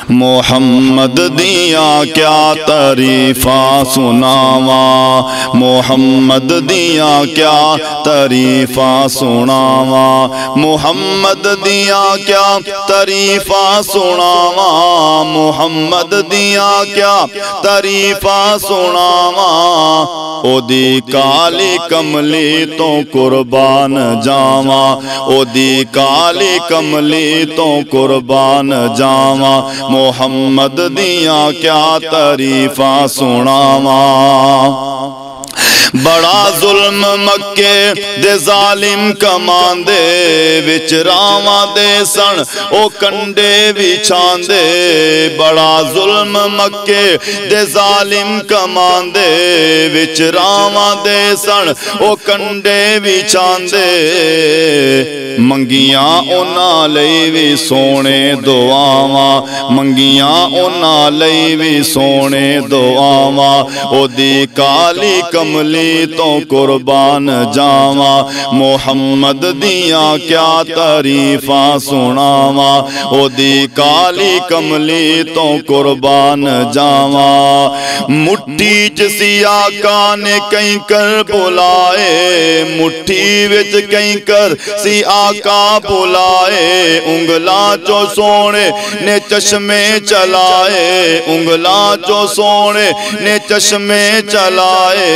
محمد دیاں کیا تعریفاں سناواں، محمد دیاں کیا تعریفاں سناواں، محمد دیاں کیا تعریفاں سناواں، محمد دیاں کیا تعریفاں سناواں، او دی کالی کملی تو قربان جاواں، او دی کالی کملی تو قربان جاواں، محمد دیاں کیا تعریفاں سناواں۔ بڑا ظلم مکے دے ظالم کماندے، وچ راواں دے سن او کنڈے وچھاندے، بڑا ظلم مکے دے ظالم کماندے، وچ راواں دے سن او کنڈے وچھاندے، منگیاں انہاں لئی وی سونے دعاواں، منگیاں انہاں لئی وی سونے دعاواں، او دی کالی کملی تو قربان جاواں، محمد دیاں کیا تعریفاں سناواں، او دی کالی کملی تو قربان جاواں، مٹھی جسی آقا نے کہیں کر بلائے، مٹھی وچ کہیں کر سی آقا بلائے، انگلاں چو سونے نے چشمے چلائے، انگلاں چو سونے نے چشمے چلائے،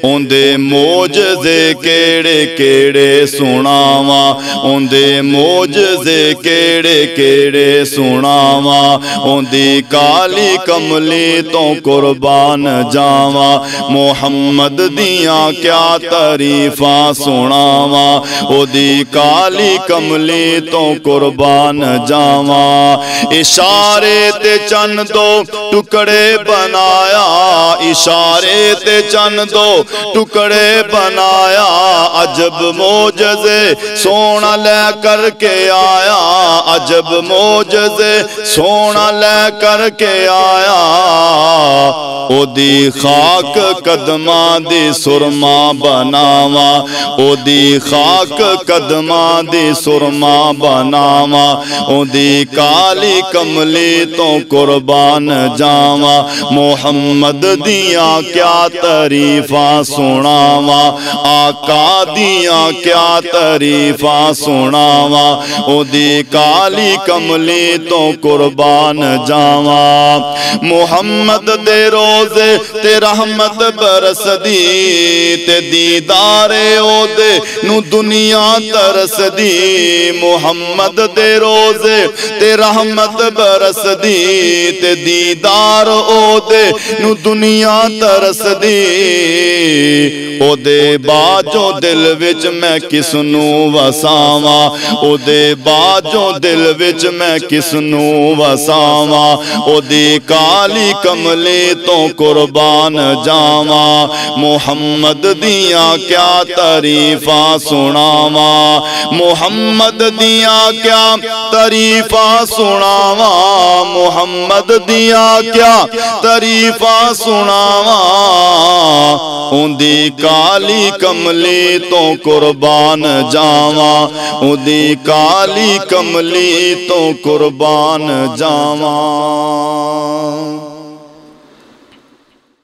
اندے موجزے کیڑے کیڑے سناواں، اندے موجزے کیڑے کیڑے سناواں، اندی کالی کملی تو قربان جاواں، محمد دیاں کیا تعریفاں سناواں، اندی کالی کملی تو قربان جاواں، اشارے تے چند دو ٹکڑے بنایا، اشارے تے چند دو ٹکڑے بنایا، عجب موجزے سونا لے کر کے آیا، عجب موجزے سونا لے کر کے آیا، او دی خاک قدماں دی سرما بناواں، او دی خاک قدماں دی سرما بناواں، او دی کالی کملی تو قربان جاواں، محمد دیاں کیا تعریفاں سناواں، آقا دیاں کیا تعریفاں سناواں، او دی کالی کملی تو قربان جاواں، محمد دے روزے تے رحمت برس دی، تے دیدار او دے نو دنیا ترس دی، محمد دے روزے تے رحمت برس دی، تے دیدار او دے نو دنیا ترس دی، او دے باجو دل وچ میں کس نو وساواں، او دے باجو دل وچ میں کس نو وساواں، او دی کالی کملی تو قربان جاواں، محمد دیاں کیا تعریفاں سناواں، محمد دیاں کیا تعریفاں سناواں، محمد دیاں کیا تعریفاں سناواں، اندی کالی کملی تو قربان جاواں، اندی کالی کملی تو قربان جاواں۔